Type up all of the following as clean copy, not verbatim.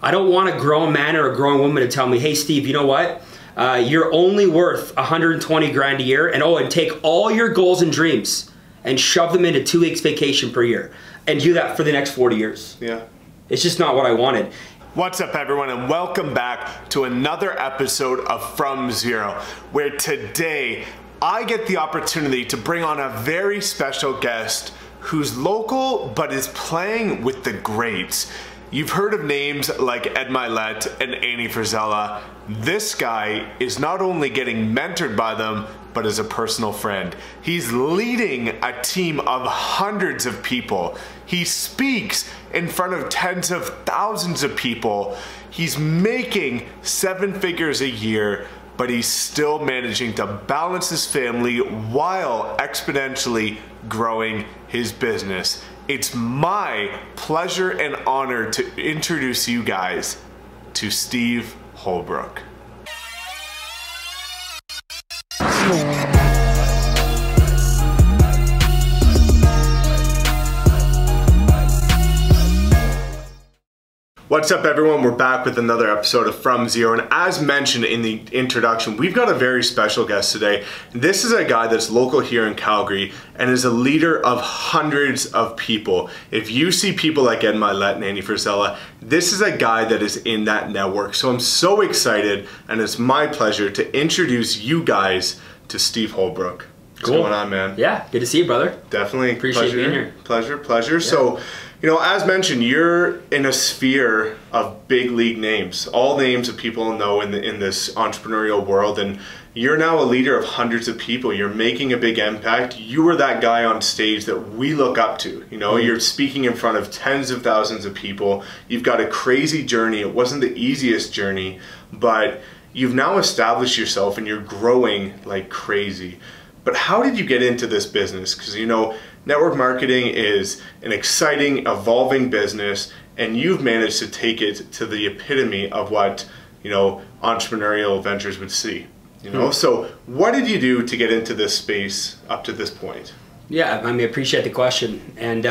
I don't want a grown man or a grown woman to tell me, hey, Steve, you know what? You're only worth 120 grand a year, and take all your goals and dreams and shove them into 2 weeks vacation per year and do that for the next 40 years. Yeah. It's just not what I wanted. What's up, everyone, and welcome back to another episode of From Zero, where today I get the opportunity to bring on a very special guest who's local but is playing with the greats. You've heard of names like Ed Milet and Annie Frisella. This guy is not only getting mentored by them, but is a personal friend. He's leading a team of hundreds of people. He speaks in front of tens of thousands of people. He's making 7 figures a year, but he's still managing to balance his family while exponentially growing his business. It's my pleasure and honor to introduce you guys to Steve Holbrook. What's up, everyone? We're back with another episode of From Zero, and as mentioned in the introduction, we've got a very special guest today. This is a guy that's local here in Calgary and is a leader of hundreds of people. If you see people like Ed Milet and Annie Frisella, this is a guy that is in that network. So I'm so excited, and it's my pleasure to introduce you guys to Steve Holbrook. What's going on, man? Yeah, good to see you, brother. Definitely. Appreciate being here. Pleasure. Yeah. So, you know, as mentioned, you're in a sphere of big league names, all names that people know in this entrepreneurial world, and you're now a leader of hundreds of people. You're making a big impact. You are that guy on stage that we look up to. You know, you're speaking in front of tens of thousands of people. You've got a crazy journey. It wasn't the easiest journey, but you've now established yourself and you're growing like crazy. But how did you get into this business? Because, you know, network marketing is an exciting, evolving business, and you've managed to take it to the epitome of what, you know, entrepreneurial ventures would see. You know, so what did you do to get into this space up to this point? Yeah, I mean, I appreciate the question. And,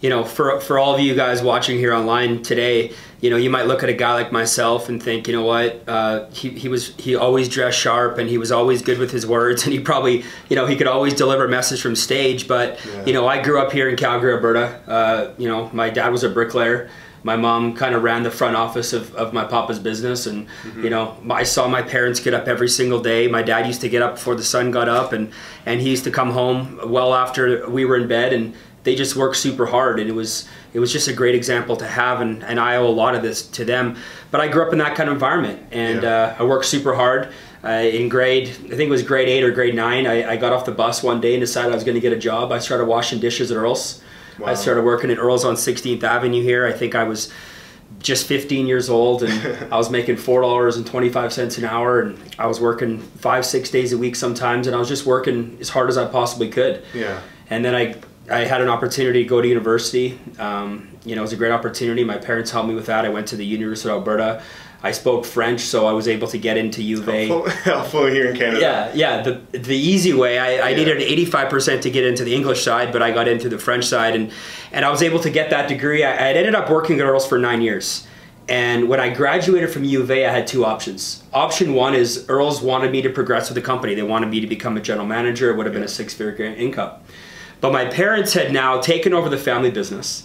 you know, for all of you guys watching here online today, you know, you might look at a guy like myself and think, you know what, he always dressed sharp and he was always good with his words, and he probably, you know, he could always deliver a message from stage. But, you know, I grew up here in Calgary, Alberta. You know, my dad was a bricklayer. My mom kind of ran the front office of my papa's business, and you know, I saw my parents get up every single day. My dad used to get up before the sun got up, and he used to come home well after we were in bed, and they just worked super hard, and it was just a great example to have, and I owe a lot of this to them. But I grew up in that kind of environment, and I worked super hard. In grade, I think it was grade 8 or grade 9, I got off the bus one day and decided I was going to get a job. I started washing dishes at Earl's. Wow. I started working at Earl's on 16th Avenue here. I think I was just 15 years old, and I was making $4.25 an hour, and I was working 5-6 days a week sometimes, and I was just working as hard as I possibly could. Yeah. And then I had an opportunity to go to university. You know, it was a great opportunity. My parents helped me with that. I went to the University of Alberta. I spoke French, so I was able to get into U of A. Helpful here in Canada. Yeah. The easy way. I needed an 85% to get into the English side, but I got into the French side, and I was able to get that degree. I had ended up working at Earl's for 9 years. And when I graduated from U of A, I had 2 options. Option 1 is Earl's wanted me to progress with the company. They wanted me to become a general manager. It would have been a 6-figure income. But my parents had now taken over the family business.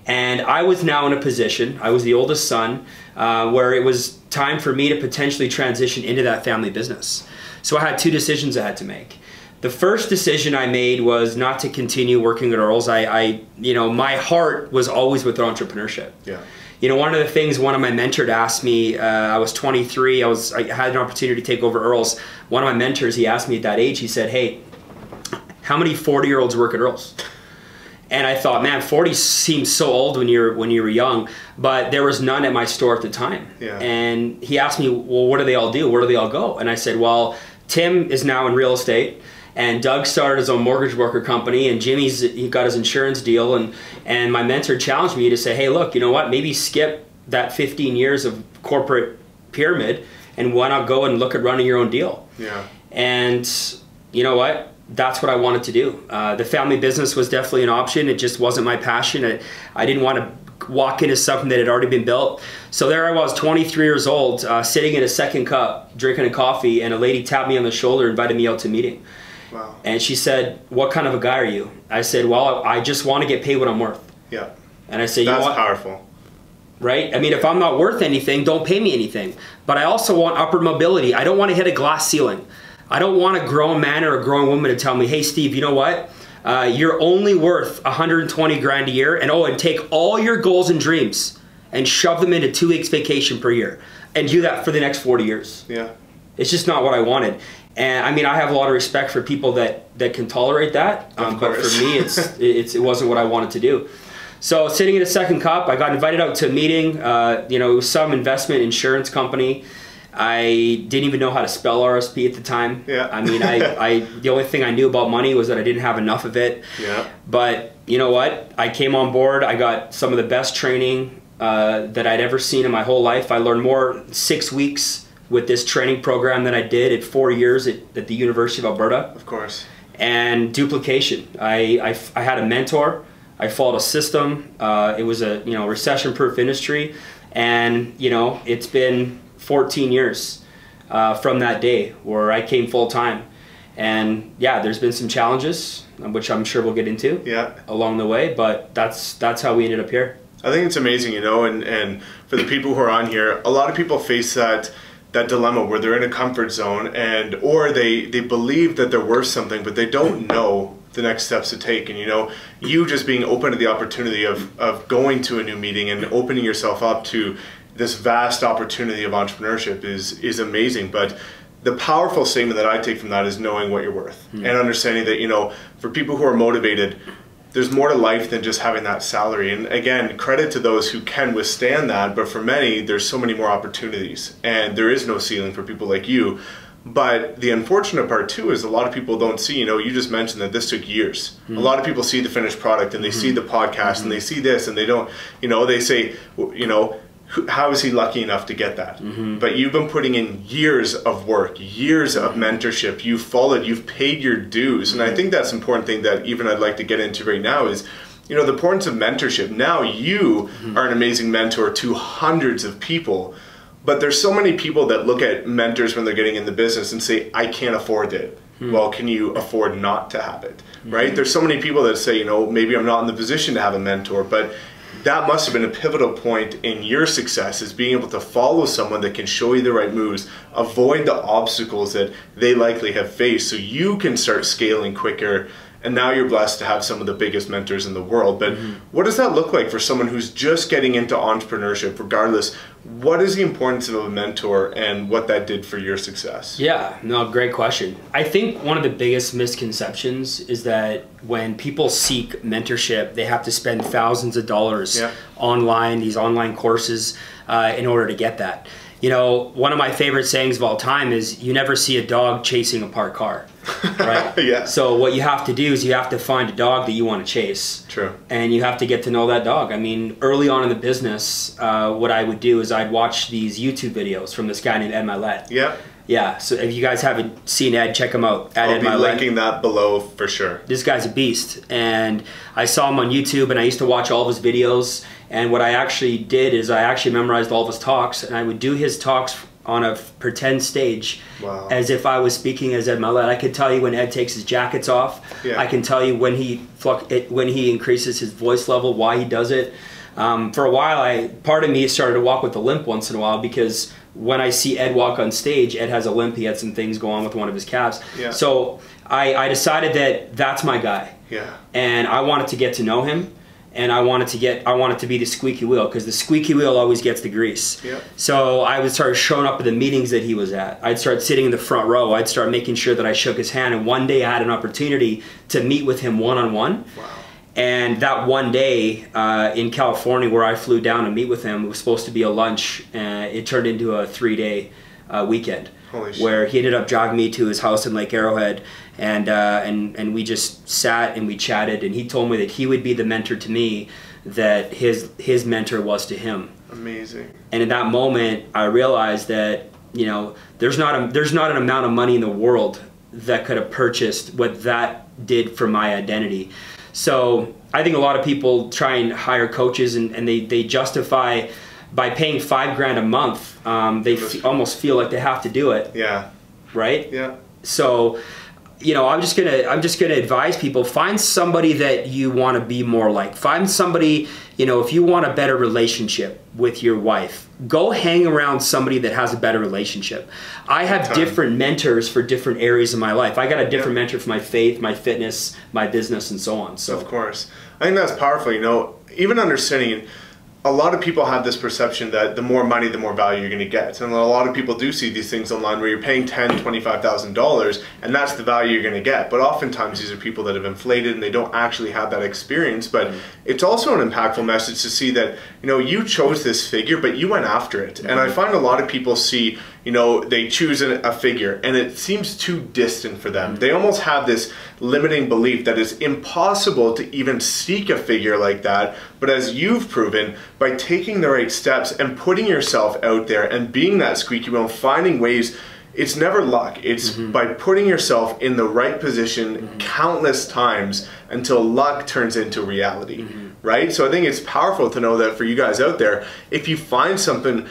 And I was now in a position, I was the oldest son, where it was time for me to potentially transition into that family business. So I had 2 decisions I had to make. The first decision I made was not to continue working at Earl's. You know, my heart was always with entrepreneurship. Yeah. You know, one of the things one of my mentors asked me, I was 23, I had an opportunity to take over Earl's. One of my mentors, he asked me at that age, he said, hey, how many 40-year-olds work at Earl's? And I thought, man, 40 seems so old when you were young, but there was none at my store at the time. Yeah. And he asked me, well, what do they all do? Where do they all go? And I said, well, Tim is now in real estate, and Doug started his own mortgage broker company, and he got his insurance deal, and my mentor challenged me to say, hey, look, you know what? Maybe skip that 15 years of corporate pyramid, and why not go and look at running your own deal? Yeah. And you know what? That's what I wanted to do. The family business was definitely an option. It just wasn't my passion. I didn't want to walk into something that had already been built. So there I was, 23 years old, sitting in a second cup, drinking a coffee, and a lady tapped me on the shoulder, invited me out to a meeting. Wow. And she said, "What kind of a guy are you?" I said, "Well, I just want to get paid what I'm worth." Yeah. And I said, "You know what? That's powerful. Right? I mean, if I'm not worth anything, don't pay me anything. But I also want upward mobility. I don't want to hit a glass ceiling. I don't want a grown man or a grown woman to tell me, hey, Steve, you know what? You're only worth 120 grand a year, and take all your goals and dreams and shove them into 2 weeks vacation per year and do that for the next 40 years. Yeah. It's just not what I wanted. And I mean, I have a lot of respect for people that can tolerate that. But for me, it wasn't what I wanted to do. So sitting in a second cup, I got invited out to a meeting, it was some investment insurance company. I didn't even know how to spell RSP at the time. Yeah. I mean, the only thing I knew about money was that I didn't have enough of it. Yeah. But you know what? I came on board. I got some of the best training that I'd ever seen in my whole life. I learned more 6 weeks with this training program than I did at 4 years at the University of Alberta. Of course. And duplication. I had a mentor. I followed a system. It was a recession-proof industry, and it's been 14 years from that day where I came full time. And yeah, there's been some challenges, which I'm sure we'll get into along the way, but that's how we ended up here. I think it's amazing, and for the people who are on here, a lot of people face that dilemma where they're in a comfort zone or they believe that they're worth something, but they don't know the next steps to take. And you just being open to the opportunity of going to a new meeting and opening yourself up to this vast opportunity of entrepreneurship is amazing. But the powerful statement that I take from that is knowing what you're worth and understanding that, for people who are motivated, there's more to life than just having that salary. And again, credit to those who can withstand that, but for many, there's so many more opportunities and there is no ceiling for people like you. But the unfortunate part too is a lot of people don't see, you just mentioned that this took years. A lot of people see the finished product and they see the podcast and they see this and they don't, they say, how is he lucky enough to get that? But you've been putting in years of work, years of mentorship. You've followed, you've paid your dues. And I think that's an important thing that even I'd like to get into right now is, the importance of mentorship. Now you are an amazing mentor to hundreds of people. But there's so many people that look at mentors when they're getting in the business and say, I can't afford it. Well, can you afford not to have it, right? There's so many people that say, maybe I'm not in the position to have a mentor, but that must have been a pivotal point in your success, is being able to follow someone that can show you the right moves, avoid the obstacles that they likely have faced so you can start scaling quicker. And now you're blessed to have some of the biggest mentors in the world. But what does that look like for someone who's just getting into entrepreneurship? Regardless, what is the importance of a mentor and what that did for your success? Yeah, no, great question. I think one of the biggest misconceptions is that when people seek mentorship, they have to spend thousands of dollars online, these online courses, in order to get that. One of my favorite sayings of all time is, you never see a dog chasing a parked car, right? Yeah. So what you have to do is you have to find a dog that you want to chase. True. And you have to get to know that dog. I mean, early on in the business, what I would do is I'd watch these YouTube videos from this guy named Ed Milet. Yeah. Yeah, so if you guys haven't seen Ed, check him out. I'll be linking that below for sure. This guy's a beast, and I saw him on YouTube, and I used to watch all of his videos. And what I actually did is I actually memorized all of his talks, and I would do his talks on a pretend stage, as if I was speaking as Ed Milet. I could tell you when Ed takes his jackets off. Yeah. I can tell you when he increases his voice level, why he does it. For a while, part of me started to walk with a limp once in a while, because when I see Ed walk on stage, Ed has a limp. He had some things go on with one of his calves. Yeah. So I decided that that's my guy. Yeah. And I wanted to get to know him, and I wanted to be the squeaky wheel, because the squeaky wheel always gets the grease. Yeah. So I would start showing up at the meetings that he was at. I'd start sitting in the front row. I'd start making sure that I shook his hand. And one day I had an opportunity to meet with him one-on-one. Wow. And that one day in California, where I flew down to meet with him, it was supposed to be a lunch, and it turned into a 3-day weekend. Holy shit. Where he ended up driving me to his house in Lake Arrowhead, and we just sat and we chatted, and he told me that he would be the mentor to me that his mentor was to him. Amazing. And in that moment, I realized that there's not an amount of money in the world that could have purchased what that did for my identity. So I think a lot of people try and hire coaches and they justify by paying $5,000 a month. They almost feel like they have to do it. Yeah. Right? Yeah. So, you know, I'm just gonna advise people, find somebody that you want to be more like. Find somebody, you know, if you want a better relationship with your wife, go hang around somebody that has a better relationship. I have different mentors for different areas of my life. I got a different mentor for my faith, my fitness, my business, and so on. So of course, I think that's powerful. You know, even understanding. A lot of people have this perception that the more money, the more value you're going to get. And a lot of people do see these things online where you're paying $10,000, $25,000 and that's the value you're going to get. But oftentimes these are people that have inflated and they don't actually have that experience. But it's also an impactful message to see that, you know, you chose this figure, but you went after it. And I find a lot of people see, you know, they choose a figure and it seems too distant for them. They almost have this limiting belief that it's impossible to even seek a figure like that. But as you've proven, by taking the right steps and putting yourself out there and being that squeaky wheel, finding ways, it's never luck. It's by putting yourself in the right position countless times until luck turns into reality, right? So I think it's powerful to know that for you guys out there, if you find something,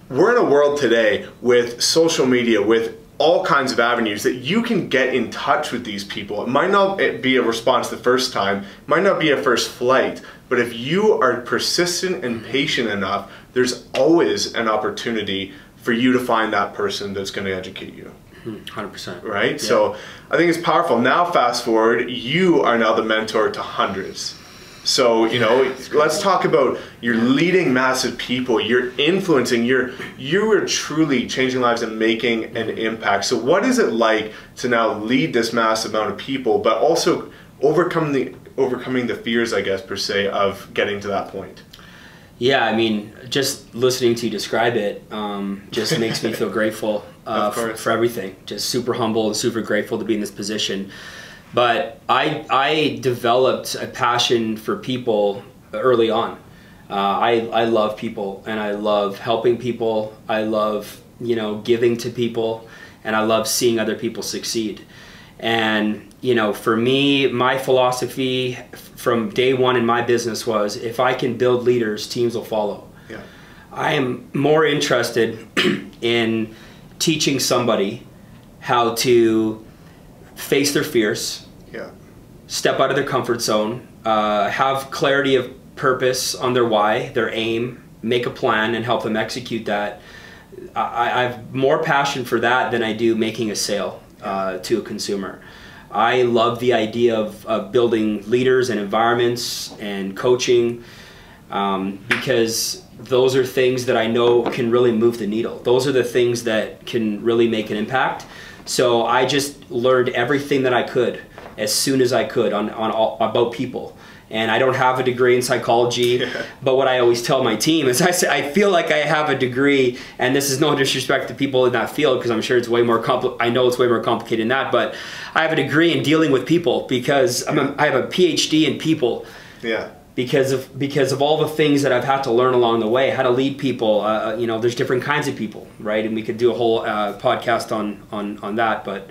we're in a world today with social media, with all kinds of avenues that you can get in touch with these people. It might not be a response the first time, it might not be a first flight, but if you are persistent and patient enough, there's always an opportunity for you to find that person that's going to educate you. 100%. Right? Yeah. So I think it's powerful. Now fast forward, you are now the mentor to hundreds. So, you know, let's talk about you're leading massive people, you're influencing, you are truly changing lives and making an impact. So what is it like to now lead this massive amount of people, but also overcoming the fears, I guess, per se, of getting to that point? Yeah, I mean, just listening to you describe it just makes me feel grateful for everything. Just super humble and super grateful to be in this position. But I developed a passion for people early on. I love people and I love helping people. I love, you know, giving to people, and I love seeing other people succeed. And, you know, for me, my philosophy from day one in my business was, if I can build leaders, teams will follow. Yeah. I am more interested in teaching somebody how to face their fears, step out of their comfort zone, have clarity of purpose on their why, their aim, make a plan and help them execute that. I have more passion for that than I do making a sale to a consumer. I love the idea of building leaders and environments and coaching because those are things that I know can really move the needle. Those are the things that can really make an impact. So I just learned everything that I could as soon as I could about people. And I don't have a degree in psychology, but what I always tell my team is I feel like I have a degree, and this is no disrespect to people in that field because I'm sure it's way more I know it's way more complicated than that, but I have a degree in dealing with people because I have a PhD in people. Yeah. Because of all the things that I've had to learn along the way, how to lead people. You know, there's different kinds of people, right? And we could do a whole podcast on that, but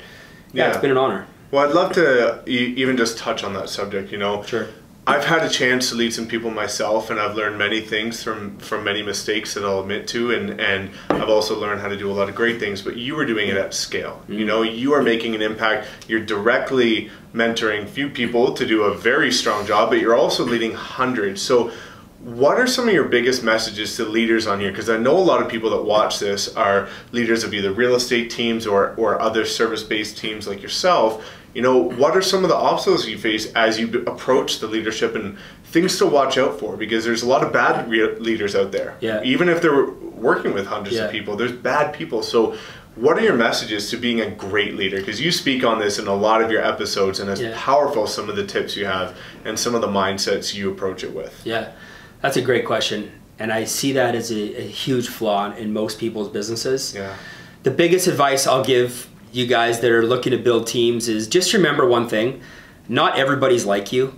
yeah, it's been an honor. Well, I'd love to even just touch on that subject, you know. Sure. I've had a chance to lead some people myself, and I've learned many things from many mistakes that I'll admit to, and I've also learned how to do a lot of great things, but you were doing it at scale. You know, you are making an impact. You're directly mentoring few people to do a very strong job, but you're also leading hundreds. So what are some of your biggest messages to leaders on here? Because I know a lot of people that watch this are leaders of either real estate teams or other service-based teams like yourself. You know, what are some of the obstacles you face as you approach the leadership and things to watch out for? Because there's a lot of bad leaders out there. Yeah. Even if they're working with hundreds of people, there's bad people. So what are your messages to being a great leader? Because you speak on this in a lot of your episodes, and it's powerful, some of the tips you have and some of the mindsets you approach it with. Yeah, that's a great question. And I see that as a huge flaw in most people's businesses. Yeah. The biggest advice I'll give you guys that are looking to build teams is just remember one thing: not everybody's like you,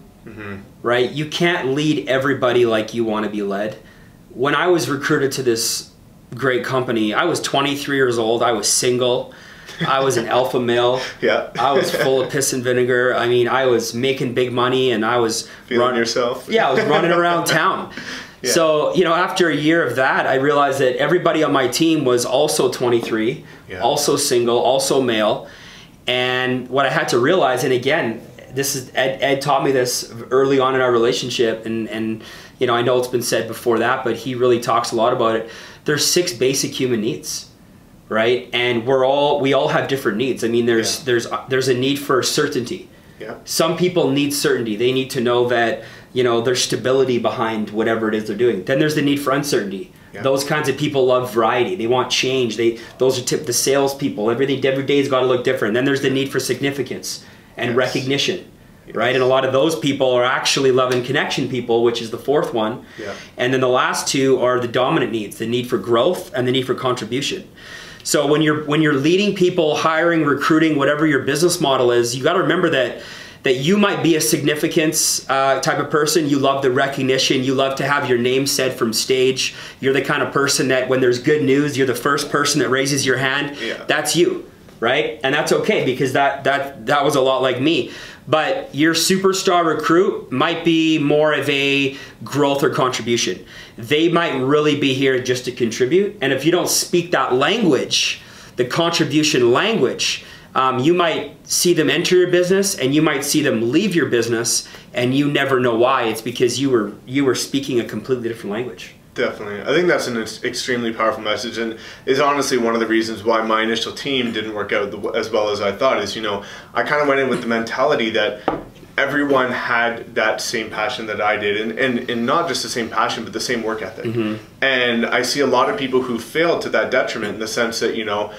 right? You can't lead everybody like you want to be led. When I was recruited to this great company, I was 23 years old, I was single, I was an alpha male. Yeah. I was full of piss and vinegar. I mean, I was making big money and I was feeling yourself. Yeah, I was running around town. Yeah. So, you know, after a year of that, I realized that everybody on my team was also 23, also single, also male. And what I had to realize, and again, this is Ed taught me this early on in our relationship, and you know, I know it's been said before that, but he really talks a lot about it. There's 6 basic human needs, right? And we all have different needs. I mean, there's a need for certainty. Yeah. Some people need certainty. They need to know that, you know, there's stability behind whatever it is they're doing. Then there's the need for uncertainty. Yeah. Those kinds of people love variety. They want change. Those are the salespeople. Every day's got to look different. Then there's the need for significance and recognition, right? And a lot of those people are actually love and connection people, which is the 4th one. Yeah. And then the last 2 are the dominant needs: the need for growth and the need for contribution. So when you're leading people, hiring, recruiting, whatever your business model is, you got to remember that you might be a significance type of person. You love the recognition. You love to have your name said from stage. You're the kind of person that when there's good news, you're the first person that raises your hand. Yeah. That's you, right? And that's okay, because that was a lot like me. But your superstar recruit might be more of a growth or contribution. They might really be here just to contribute. And if you don't speak that language, the contribution language, you might see them enter your business and you might see them leave your business, and you never know why. It's because you were speaking a completely different language. Definitely. I think that's an extremely powerful message, and is honestly one of the reasons why my initial team didn't work out as well as I thought. Is, you know, I kind of went in with the mentality that everyone had that same passion that I did, and not just the same passion, but the same work ethic. Mm-hmm. And I see a lot of people who fail to that detriment, in the sense that, you know,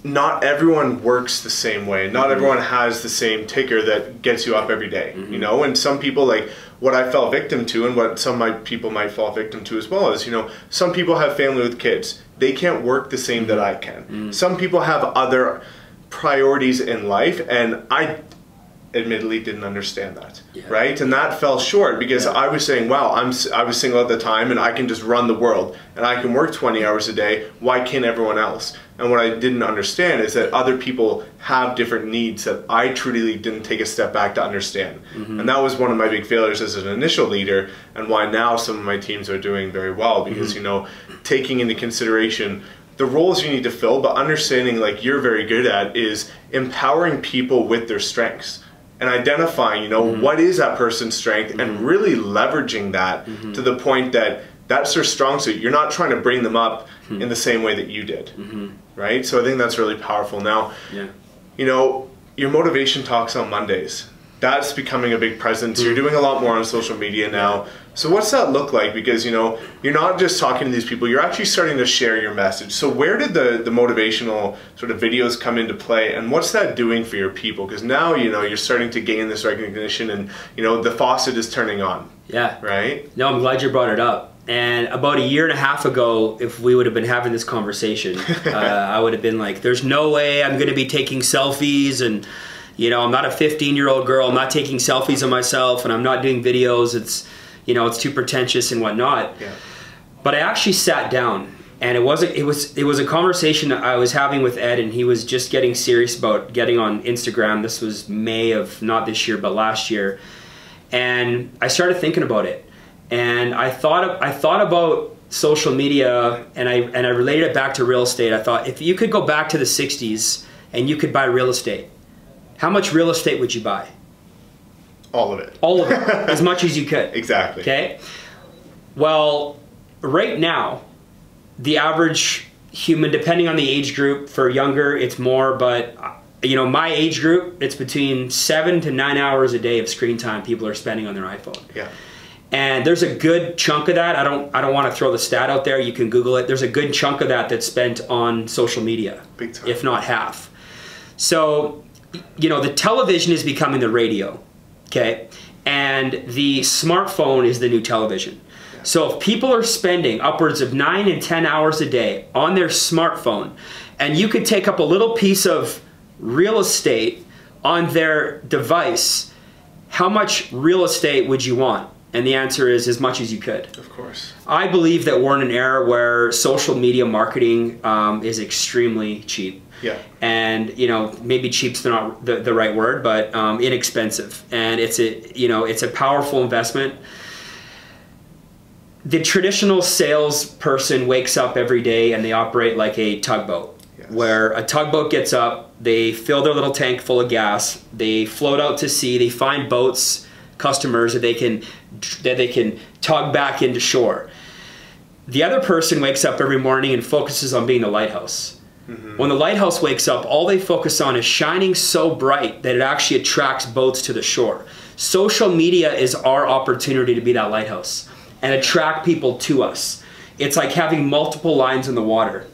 not everyone works the same way. Not everyone has the same ticker that gets you up every day, you know? And some people, like what I fell victim to, and what some people might fall victim to as well, is, you know, some people have family with kids. They can't work the same that I can. Some people have other priorities in life, and I admittedly didn't understand that, right? And that fell short, because I was saying, wow, I was single at the time, and I can just run the world, and I can work 20 hours a day. Why can't everyone else? And what I didn't understand is that other people have different needs that I truly didn't take a step back to understand. And that was one of my big failures as an initial leader, and why now some of my teams are doing very well, because, you know, taking into consideration the roles you need to fill, but understanding, like you're very good at, is empowering people with their strengths. And identifying, you know, what is that person's strength, and really leveraging that to the point that that's their strong suit. You're not trying to bring them up in the same way that you did, right? So I think that's really powerful. Now, you know, your motivation talks on Mondays. That's becoming a big presence. You're doing a lot more on social media now. So what's that look like? Because, you know, you're not just talking to these people, you're actually starting to share your message. So where did the motivational sort of videos come into play, and what's that doing for your people? Because now, you know, you're starting to gain this recognition, and, you know, the faucet is turning on. Yeah. Right? No, I'm glad you brought it up. And about 1.5 years ago, if we would have been having this conversation, I would have been like, there's no way I'm going to be taking selfies, and, you know, I'm not a 15-year-old girl. I'm not taking selfies of myself, and I'm not doing videos. It's, you know, it's too pretentious and whatnot. Yeah. But I actually sat down, and it was a conversation I was having with Ed, and he was just getting serious about getting on Instagram. This was May of, not this year, but last year. And I started thinking about it, and I thought about social media, and I related it back to real estate. I thought, if you could go back to the 60s and you could buy real estate, how much real estate would you buy? All of it. All of it, as much as you could. Exactly. Okay? Well, right now, the average human, depending on the age group, for younger, it's more, but, you know, my age group, it's between 7 to 9 hours a day of screen time people are spending on their iPhone. Yeah. And there's a good chunk of that. I don't want to throw the stat out there. You can Google it. There's a good chunk of that that's spent on social media, big time, if not half. So, you know, the television is becoming the radio. Okay, and the smartphone is the new television. Yeah. So if people are spending upwards of 9 and 10 hours a day on their smartphone, and you could take up a little piece of real estate on their device, how much real estate would you want? And the answer is as much as you could. Of course. I believe that we're in an era where social media marketing is extremely cheap. Yeah. And, you know, maybe cheap's not the right word, but inexpensive. And it's a powerful investment. The traditional salesperson wakes up every day and they operate like a tugboat. Yes. Where a tugboat gets up, they fill their little tank full of gas, they float out to sea, they find boats, customers that they can tug back into shore. The other person wakes up every morning and focuses on being the lighthouse. Mm-hmm. When the lighthouse wakes up, all they focus on is shining so bright that it actually attracts boats to the shore. Social media is our opportunity to be that lighthouse and attract people to us. It's like having multiple lines in the water.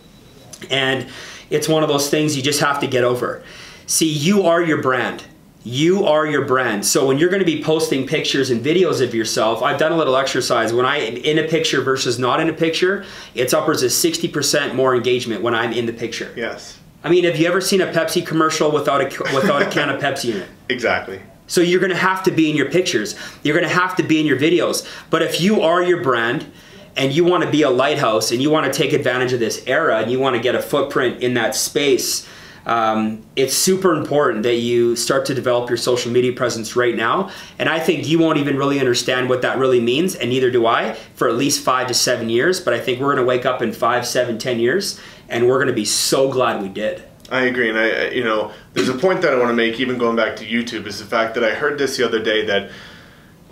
And it's one of those things you just have to get over. See, you are your brand. You are your brand. So when you're going to be posting pictures and videos of yourself, I've done a little exercise. When I'm in a picture versus not in a picture, it's upwards of 60% more engagement when I'm in the picture. Yes. I mean, have you ever seen a Pepsi commercial without a can of Pepsi in it? Exactly. So you're going to have to be in your pictures. You're going to have to be in your videos. But if you are your brand and you want to be a lighthouse and you want to take advantage of this era and you want to get a footprint in that space, it's super important that you start to develop your social media presence right now. And I think you won't even really understand what that really means, and neither do I, for at least 5 to 7 years. But I think we're going to wake up in 5, 7, 10 years and we're going to be so glad we did. I agree, and you know, there's a point that I want to make, even going back to YouTube, is the fact that I heard this the other day that,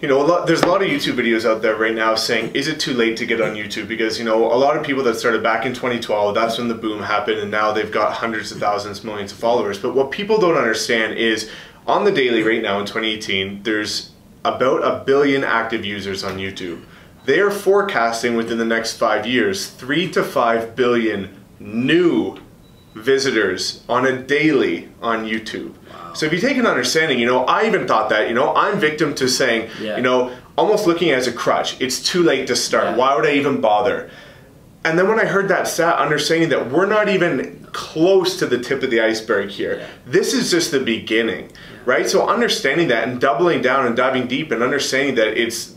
you know, there's a lot of YouTube videos out there right now saying, is it too late to get on YouTube? Because, you know, a lot of people that started back in 2012, that's when the boom happened, and now they've got hundreds of thousands, millions of followers. But what people don't understand is, on the daily right now in 2018, there's about 1 billion active users on YouTube. They are forecasting within the next 5 years, 3 to 5 billion new visitors on a daily on YouTube. Wow. So if you take an understanding, you know, I even thought that, you know, I'm victim to saying, you know, almost looking as a crutch, it's too late to start. Why would I even bother? And then when I heard that stat, understanding that we're not even close to the tip of the iceberg here. This is just the beginning, right? So understanding that and doubling down and diving deep and understanding that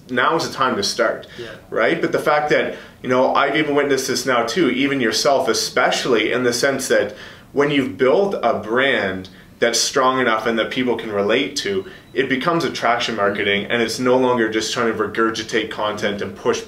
now is the time to start, right? But the fact that, you know, I've even witnessed this now too, even yourself especially, in the sense that when you've built a brand that's strong enough and that people can relate to, it becomes attraction marketing, and it's no longer just trying to regurgitate content and push.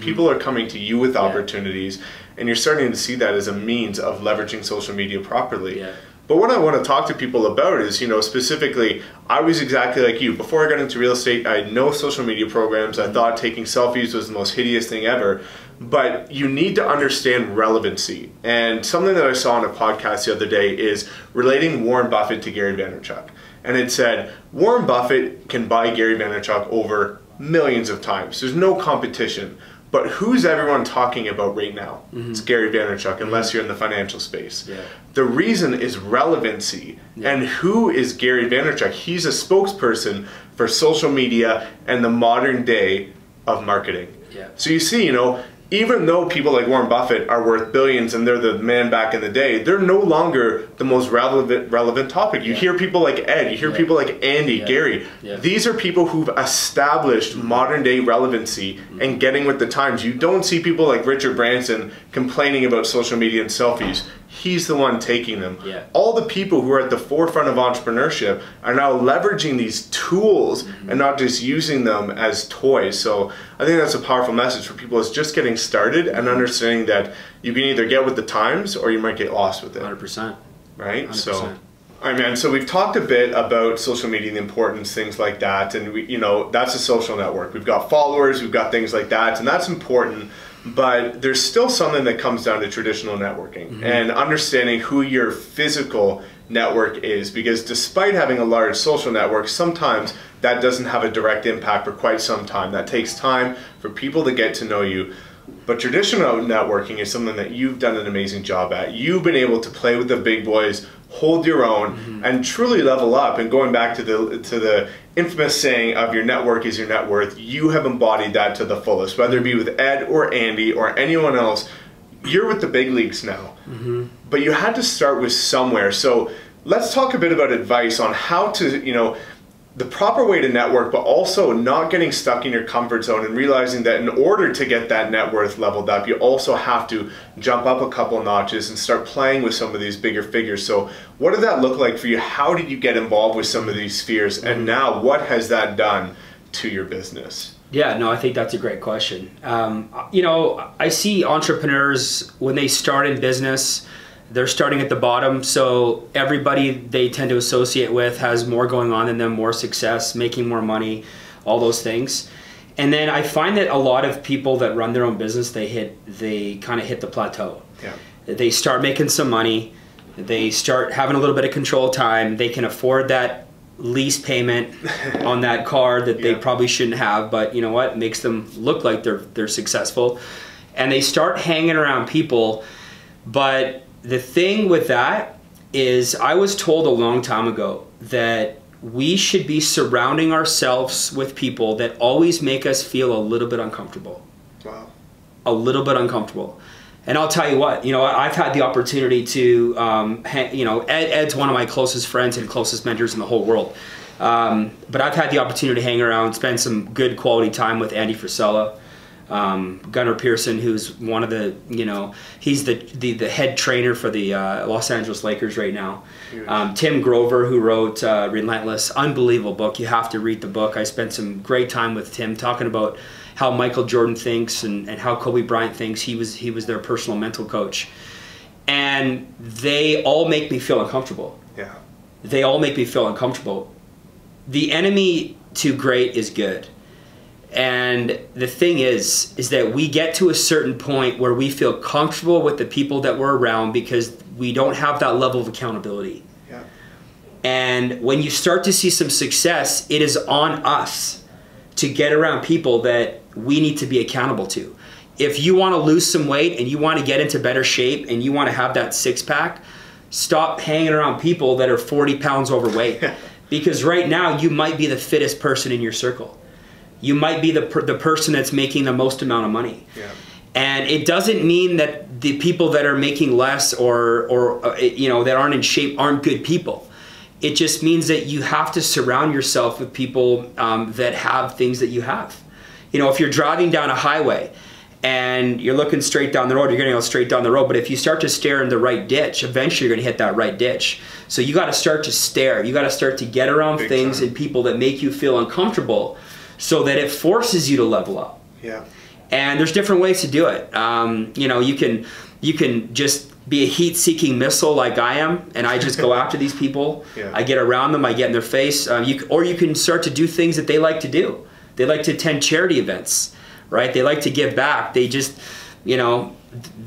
People are coming to you with opportunities, and you're starting to see that as a means of leveraging social media properly. But what I want to talk to people about is, you know, specifically, I was exactly like you. Before I got into real estate, I had no social media programs. I thought taking selfies was the most hideous thing ever. But you need to understand relevancy. And something that I saw on a podcast the other day is relating Warren Buffett to Gary Vaynerchuk. And it said, Warren Buffett can buy Gary Vaynerchuk over millions of times. There's no competition. But who's everyone talking about right now? It's Gary Vaynerchuk, unless you're in the financial space. The reason is relevancy. And who is Gary Vaynerchuk? He's a spokesperson for social media and the modern day of marketing. So you see, you know, even though people like Warren Buffett are worth billions and they're the man back in the day, they're no longer the most relevant topic. You hear people like Ed, you hear people like Andy, Gary. These are people who've established modern day relevancy and getting with the times. You don't see people like Richard Branson complaining about social media and selfies. He's the one taking them. All the people who are at the forefront of entrepreneurship are now leveraging these tools and not just using them as toys. So I think that's a powerful message for people, is just getting started and understanding that you can either get with the times or you might get lost with it. 100%. Right? 100%. So, all right, man. So we've talked a bit about social media, the importance, things like that. And we, you know, that's a social network. We've got followers, we've got things like that, and that's important. But there's still something that comes down to traditional networking and understanding who your physical network is, because despite having a large social network, sometimes that doesn't have a direct impact for quite some time. That takes time for people to get to know you. But traditional networking is something that you've done an amazing job at. You've been able to play with the big boys, hold your own, and truly level up. And going back to the infamous saying of your network is your net worth, you have embodied that to the fullest. Whether it be with Ed or Andy or anyone else, you're with the big leagues now. But you had to start with somewhere. So let's talk a bit about advice on how to, you know, the proper way to network, but also not getting stuck in your comfort zone and realizing that in order to get that net worth leveled up, you also have to jump up a couple notches and start playing with some of these bigger figures. So what did that look like for you? How did you get involved with some of these spheres? And now what has that done to your business? Yeah, no, I think that's a great question. You know, I see entrepreneurs when they start in business, they're starting at the bottom, so everybody they tend to associate with has more going on than them, more success, making more money, all those things. And then I find that a lot of people that run their own business, they kind of hit the plateau. Yeah. They start making some money, they start having a little bit of control time, they can afford that lease payment on that car that they probably shouldn't have, but you know what, it makes them look like they're successful. And they start hanging around people, but the thing with that is I was told a long time ago that we should be surrounding ourselves with people that always make us feel a little bit uncomfortable. Wow. A little bit uncomfortable. And I'll tell you what, you know, I've had the opportunity to, you know, Ed's one of my closest friends and closest mentors in the whole world. But I've had the opportunity to hang around, spend some good quality time with Andy Frisella. Gunnar Pearson, who's one of the, you know, he's the head trainer for the Los Angeles Lakers right now. Tim Grover, who wrote Relentless, unbelievable book. You have to read the book. I spent some great time with Tim talking about how Michael Jordan thinks and how Kobe Bryant thinks. He was their personal mental coach. And they all make me feel uncomfortable. Yeah. They all make me feel uncomfortable. The enemy to great is good. And the thing is that we get to a certain point where we feel comfortable with the people that we're around because we don't have that level of accountability. Yeah. And when you start to see some success, it is on us to get around people that we need to be accountable to. If you want to lose some weight and you want to get into better shape and you want to have that six-pack, stop hanging around people that are 40 pounds overweight. Because right now you might be the fittest person in your circle. You might be the person that's making the most amount of money. Yeah. And it doesn't mean that the people that are making less or you know, that aren't in shape aren't good people. It just means that you have to surround yourself with people that have things that you have. You know, if you're driving down a highway and you're looking straight down the road, you're going to go straight down the road. But if you start to stare in the right ditch, eventually you're going to hit that right ditch. So you got to start to stare. You got to start to get around things and people that make you feel uncomfortable, so that it forces you to level up. Yeah. And there's different ways to do it. You know, you can just be a heat-seeking missile like I am, and I just go after these people. Yeah. I get around them, I get in their face. Or you can start to do things that they like to do. They like to attend charity events, right? They like to give back. They just, you know,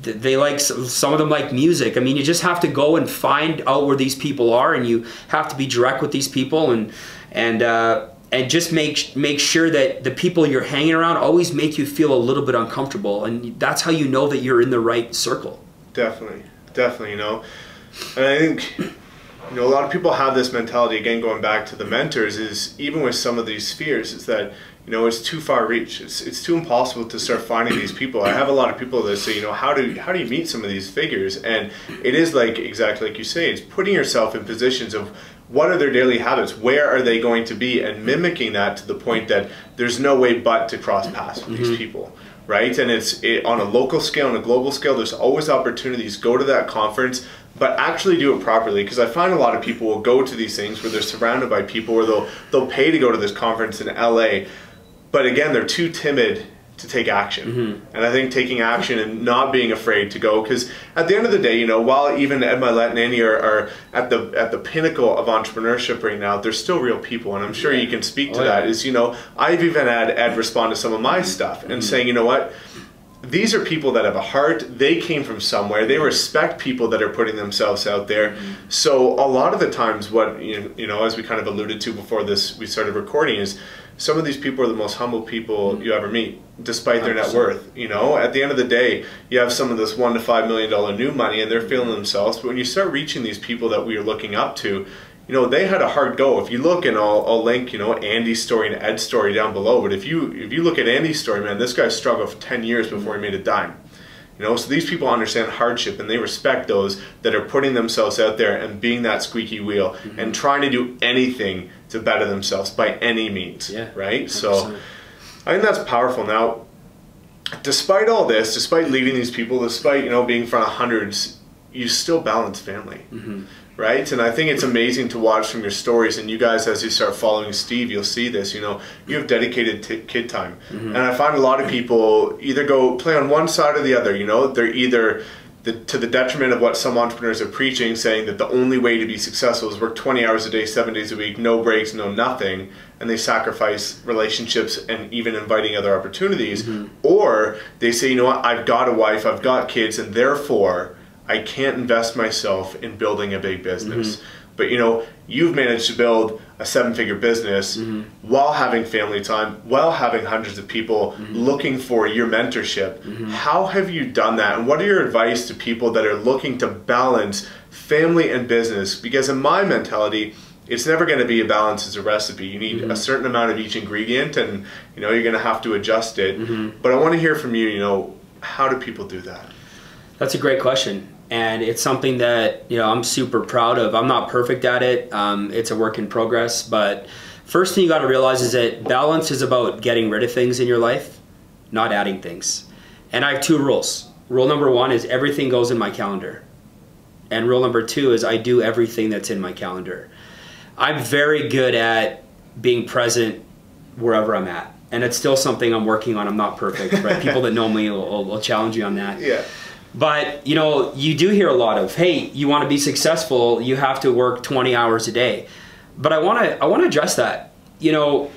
they like, some of them like music. I mean, you just have to go and find out where these people are, and you have to be direct with these people and just make sure that the people you're hanging around always make you feel a little bit uncomfortable, and that's how you know that you're in the right circle. Definitely, you know. And I think, you know, a lot of people have this mentality, again, going back to the mentors, is even with some of these spheres, is that, you know, it's too far reach. It's too impossible to start finding these people. I have a lot of people that say, you know, how do you meet some of these figures? And it is like, exactly like you say, it's putting yourself in positions of what are their daily habits, where are they going to be, and mimicking that to the point that there's no way but to cross paths with these people, right? And it's on a local scale, on a global scale, there's always opportunities. Go to that conference, but actually do it properly, because I find a lot of people will go to these things where they're surrounded by people, or they'll pay to go to this conference in LA, but again, they're too timid to take action. And I think taking action and not being afraid to go, because at the end of the day, you know, while even Ed Milet and Andy are at the pinnacle of entrepreneurship right now, they're still real people, and I'm sure you can speak to that. Is, you know, I've even had Ed respond to some of my stuff and saying, you know what, these are people that have a heart. They came from somewhere. They respect people that are putting themselves out there. So a lot of the times, what you know, as we kind of alluded to before we started recording, is some of these people are the most humble people you ever meet, despite their net worth. You know, at the end of the day, you have some of this $1 to $5 million new money, and they're feeling themselves. But when you start reaching these people that we are looking up to, you know, they had a hard go. If you look, and I'll link, you know, Andy's story and Ed's story down below. But if you look at Andy's story, man, this guy struggled for 10 years before he made a dime. You know, so these people understand hardship, and they respect those that are putting themselves out there and being that squeaky wheel and trying to do anything to better themselves by any means, right? 100%. So I think that's powerful. Now, despite all this, despite leading these people, despite, you know, being in front of hundreds, you still balance family, right? And I think it's amazing to watch from your stories, and you guys, as you start following Steve, you'll see this, you know, you have dedicated kid time. And I find a lot of people either go play on one side or the other, you know, they're either to the detriment of what some entrepreneurs are preaching, saying that the only way to be successful is work 20 hours a day, 7 days a week, no breaks, no nothing, and they sacrifice relationships and even inviting other opportunities. Or they say, you know what, I've got a wife, I've got kids, and therefore I can't invest myself in building a big business. But you know, you've managed to build a 7-figure business while having family time, while having hundreds of people looking for your mentorship. How have you done that? And what are your advice to people that are looking to balance family and business? Because in my mentality, it's never going to be a balance as a recipe. You need a certain amount of each ingredient, and you know, you're going to have to adjust it. But I want to hear from you, you know, how do people do that? That's a great question. And it's something that, you know, I'm super proud of. I'm not perfect at it. It's a work in progress. But first thing you got to realize is that balance is about getting rid of things in your life, not adding things. And I have 2 rules. Rule number 1 is everything goes in my calendar. And rule number 2 is I do everything that's in my calendar. I'm very good at being present wherever I'm at. And it's still something I'm working on. I'm not perfect, right? People that know me will challenge you on that. Yeah. But, you know, you do hear a lot of, hey, you want to be successful, you have to work 20 hours a day. But I want to address that. You know,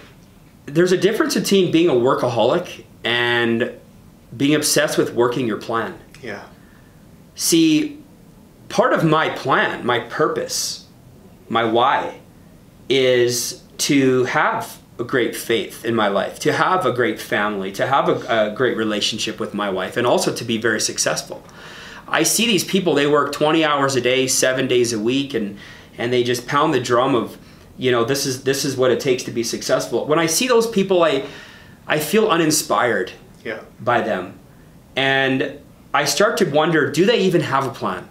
there's a difference between being a workaholic and being obsessed with working your plan. Yeah. See, part of my plan, my purpose, my why, is to have a great faith in my life, to have a great family, to have a great relationship with my wife, and also to be very successful. I see these people, they work 20 hours a day, 7 days a week, and they just pound the drum of, you know, this is what it takes to be successful. When I see those people, I feel uninspired by them. And I start to wonder, do they even have a plan?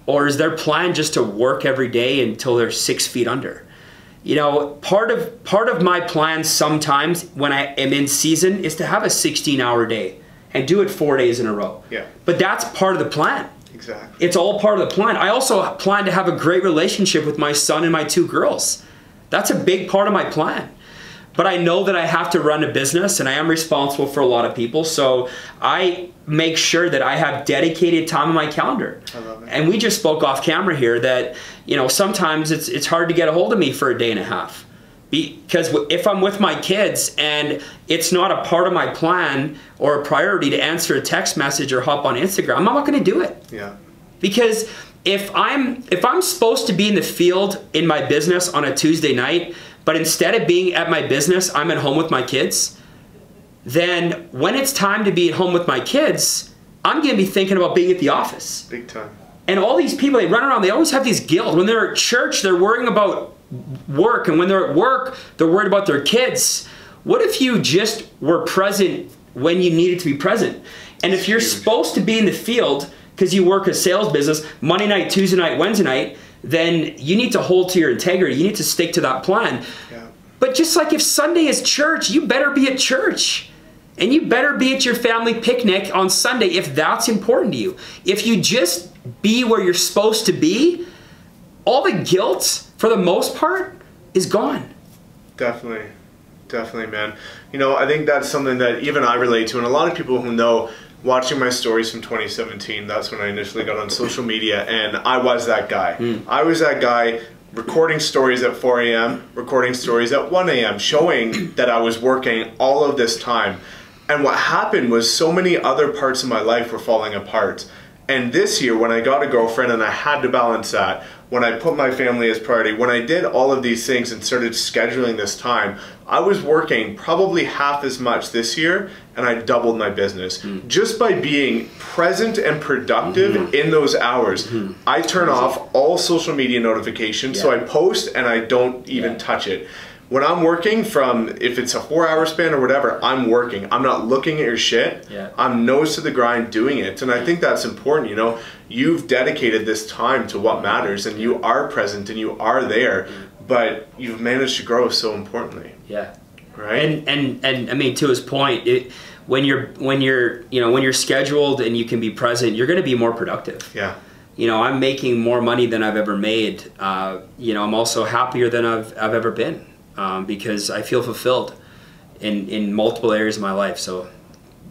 Or is their plan just to work every day until they're 6 feet under? You know, part of my plan sometimes when I am in season is to have a 16-hour day and do it 4 days in a row. Yeah. But that's part of the plan. Exactly. It's all part of the plan. I also plan to have a great relationship with my son and my 2 girls. That's a big part of my plan. But I know that I have to run a business, and I am responsible for a lot of people, so I make sure that I have dedicated time on my calendar. I love it. And we just spoke off camera here that, you know, sometimes it's hard to get a hold of me for a day and a half. Because if I'm with my kids and it's not a part of my plan or a priority to answer a text message or hop on Instagram, I'm not going to do it. Yeah. Because if I'm supposed to be in the field in my business on a Tuesday night, but instead of being at my business, I'm at home with my kids, then when it's time to be at home with my kids, I'm going to be thinking about being at the office. Big time. And all these people, they run around, they always have these guilt. When they're at church, they're worrying about work. And when they're at work, they're worried about their kids. What if you just were present when you needed to be present? And if you're supposed to be in the field because you work a sales business, Monday night, Tuesday night, Wednesday night, then you need to hold to your integrity. You need to stick to that plan. Yeah. But just like if Sunday is church, you better be at church. And you better be at your family picnic on Sunday if that's important to you. If you just be where you're supposed to be, all the guilt, for the most part, is gone. Definitely. Definitely, man. You know, I think that's something that even I relate to, and a lot of people who know, watching my stories from 2017, that's when I initially got on social media, and I was that guy. I was that guy recording stories at 4 a.m., recording stories at 1 a.m., showing that I was working all of this time. And what happened was so many other parts of my life were falling apart. And this year, when I got a girlfriend and I had to balance that, when I put my family as priority, when I did all of these things and started scheduling this time, I was working probably half as much this year, and I doubled my business. Just by being present and productive in those hours. I turn off all social media notifications, so I post and I don't even touch it. when I'm working, from if it's a 4-hour span or whatever, I'm working. I'm not looking at your shit. Yeah. I'm nose to the grind doing it. And I think that's important, you know. You've dedicated this time to what matters, and you are present and you are there, but you've managed to grow so importantly. Yeah. Right? And I mean, to his point, when you're scheduled and you can be present, you're going to be more productive. Yeah. You know, I'm making more money than I've ever made. You know, I'm also happier than I've ever been, because I feel fulfilled in multiple areas of my life. So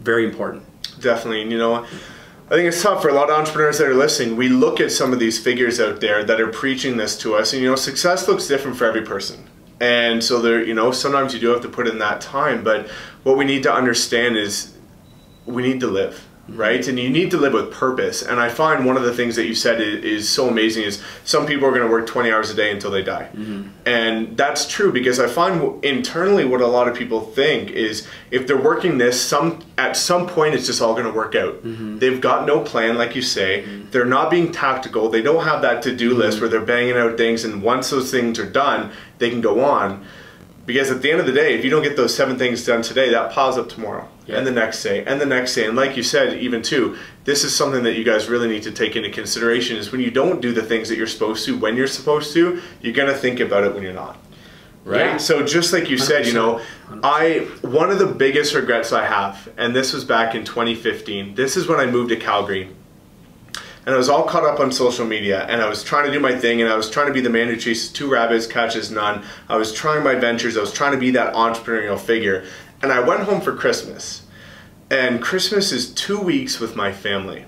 very important. Definitely. And you know, I think it's tough for a lot of entrepreneurs that are listening. We look at some of these figures out there that are preaching this to us, and you know, success looks different for every person. And so there, you know, sometimes you do have to put in that time, but what we need to understand is we need to live. Right? And you need to live with purpose. And I find one of the things that you said is so amazing is some people are going to work 20 hours a day until they die. And that's true, because I find internally what a lot of people think is if they're working this, at some point it's just all going to work out. They've got no plan, like you say. They're not being tactical. They don't have that to-do list where they're banging out things, and once those things are done, they can go on. Because at the end of the day, if you don't get those 7 things done today, that piles up tomorrow. Yeah. And the next day, and the next day. And like you said, even too, this is something that you guys really need to take into consideration, is when you don't do the things that you're supposed to, when you're supposed to, you're going to think about it when you're not. Right? Yeah. So just like you 100%. Said, you know, 100%. One of the biggest regrets I have, and this was back in 2015, this is when I moved to Calgary. And I was all caught up on social media, and I was trying to do my thing, and I was trying to be the man who chases 2 rabbits, catches none. I was trying my ventures. I was trying to be that entrepreneurial figure. And I went home for Christmas. And Christmas is 2 weeks with my family.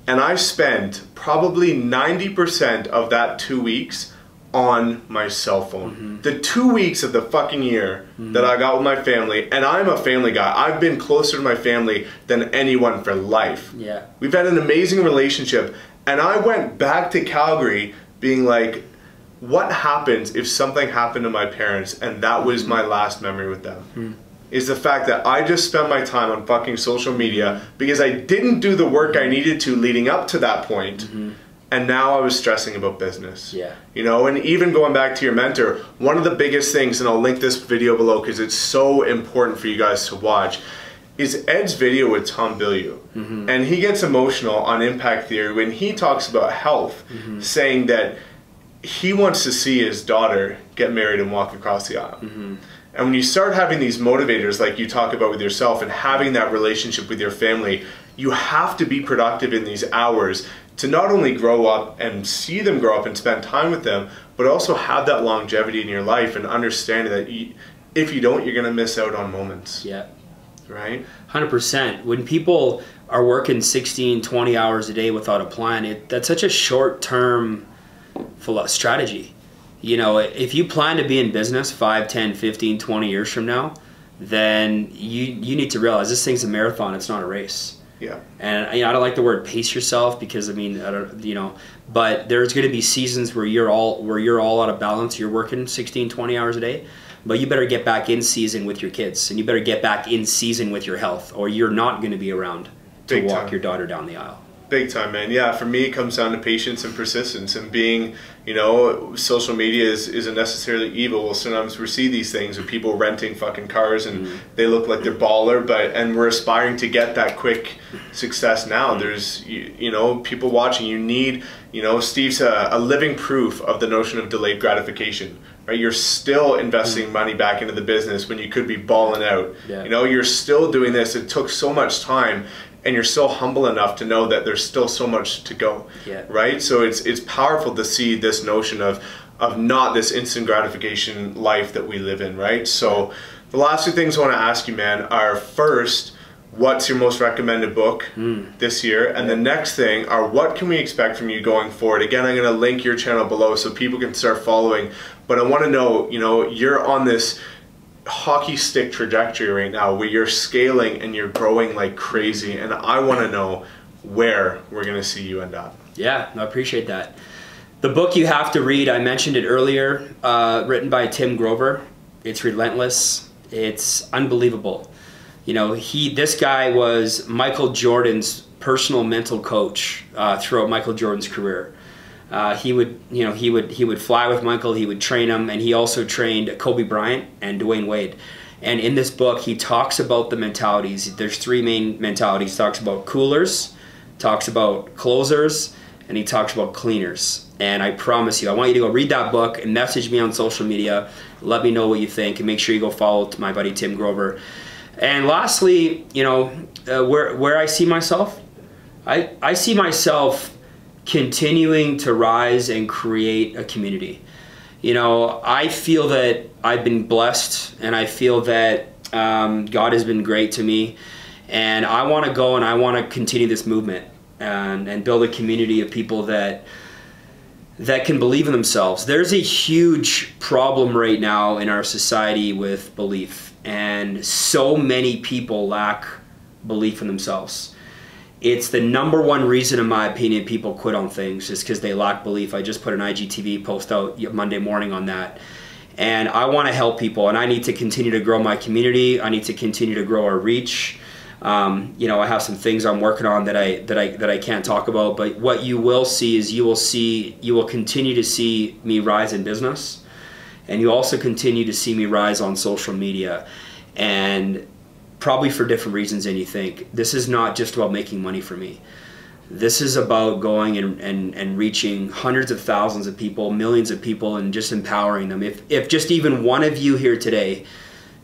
And I spent probably 90% of that 2 weeks on my cell phone. The 2 weeks of the fucking year that I got with my family, and I'm a family guy. I've been closer to my family than anyone for life. Yeah. We've had an amazing relationship, and I went back to Calgary being like, what happens if something happened to my parents and that was my last memory with them? Is the fact that I just spent my time on fucking social media because I didn't do the work I needed to leading up to that point. And now I was stressing about business. Yeah. You know, and even going back to your mentor, one of the biggest things, and I'll link this video below because it's so important for you guys to watch, is Ed's video with Tom Bilyeu. And he gets emotional on impact theory when he talks about health, saying that he wants to see his daughter get married and walk across the aisle. And when you start having these motivators like you talk about with yourself and having that relationship with your family, you have to be productive in these hours to not only grow up and see them grow up and spend time with them, but also have that longevity in your life and understanding that if you don't, you're going to miss out on moments. Yeah. Right? 100%. When people are working 16, 20 hours a day without a plan, that's such a short-term strategy. You know, if you plan to be in business 5, 10, 15, 20 years from now, then you need to realize this thing's a marathon, it's not a race. Yeah. And you know, I don't like the word pace yourself because I mean, I don't, you know, but there's going to be seasons where you're all out of balance, you're working 16, 20 hours a day, but you better get back in season with your kids and you better get back in season with your health or you're not going to be around to walk your daughter down the aisle. Big time, man. Yeah, for me it comes down to patience and persistence and being, you know, social media isn't necessarily evil. Well, sometimes we see these things with people renting fucking cars and they look like they're baller, and we're aspiring to get that quick success now. There's, you know, people watching. You need, you know, Steve's a living proof of the notion of delayed gratification. Right? You're still investing money back into the business when you could be balling out. Yeah. You know, you're still doing this. It took so much time. And you're still humble enough to know that there's still so much to go, right? So it's powerful to see this notion of not this instant gratification life that we live in, right? So the last 2 things I want to ask you, man, are first, what's your most recommended book this year? And the next thing are, what can we expect from you going forward? Again, I'm going to link your channel below so people can start following. But I want to know, you know, you're on this hockey stick trajectory right now where you're scaling and you're growing like crazy, and I want to know where we're going to see you end up. Yeah, I appreciate that. The book you have to read, I mentioned it earlier, written by Tim Grover. It's Relentless. It's unbelievable. You know, this guy was Michael Jordan's personal mental coach throughout Michael Jordan's career. He would fly with Michael. He would train him, and he also trained Kobe Bryant and Dwayne Wade. And in this book, he talks about the mentalities. There's three main mentalities. He talks about coolers, talks about closers, and he talks about cleaners. And I promise you, I want you to go read that book and message me on social media. Let me know what you think, and make sure you go follow my buddy Tim Grover. And lastly, where I see myself, I see myself continuing to rise and create a community. I feel that I've been blessed, and I feel that God has been great to me, and I want to go and I want to continue this movement and build a community of people that can believe in themselves. There's a huge problem right now in our society with belief, and so many people lack belief in themselves. It's the number one reason, in my opinion, people quit on things, is because they lack belief. I just put an IGTV post out Monday morning on that. And I want to help people, and I need to continue to grow my community. I need to continue to grow our reach. I have some things I'm working on that I can't talk about, but what you will see is you will continue to see me rise in business, and you also continue to see me rise on social media. And probably for different reasons than you think. This is not just about making money for me. This is about going and reaching hundreds of thousands of people, millions of people, and just empowering them. If just even one of you here today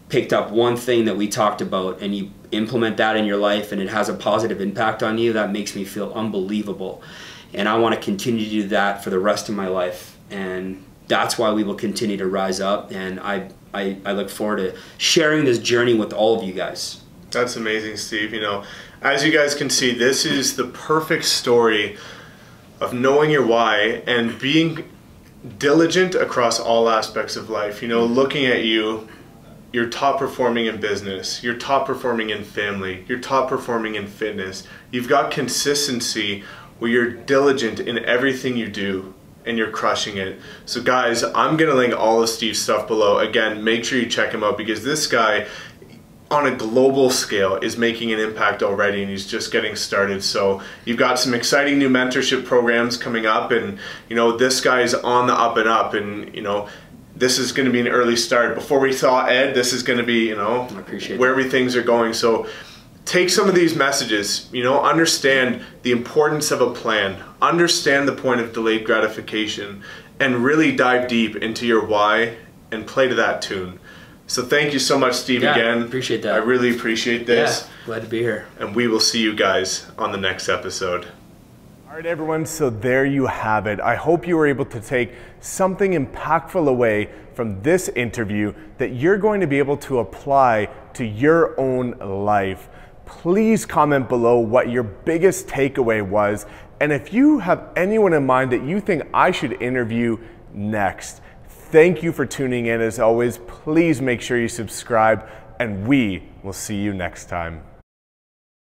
picked up one thing that we talked about and you implement that in your life and it has a positive impact on you, that makes me feel unbelievable. And I want to continue to do that for the rest of my life. And that's why we will continue to rise up, and I look forward to sharing this journey with all of you guys. That's amazing, Steve. As you guys can see, this is the perfect story of knowing your why and being diligent across all aspects of life. Looking at you, you're top performing in business, you're top performing in family, you're top performing in fitness. You've got consistency where you're diligent in everything you do, and you're crushing it. So guys, I'm gonna link all of Steve's stuff below. Again, make sure you check him out, because this guy on a global scale is making an impact already, and he's just getting started. So you've got some exciting new mentorship programs coming up, and this guy is on the up and up, and this is gonna be an early start. Before we saw Ed, this is gonna be where things are going. So take some of these messages, understand the importance of a plan, understand the point of delayed gratification, and really dive deep into your why and play to that tune. So thank you so much, Steve, again. Appreciate that. I really appreciate this. Yeah, glad to be here. And we will see you guys on the next episode. All right, everyone, so there you have it. I hope you were able to take something impactful away from this interview that you're going to be able to apply to your own life. Please comment below what your biggest takeaway was, and if you have anyone in mind that you think I should interview next. Thank you for tuning in. As always, please make sure you subscribe, and we will see you next time.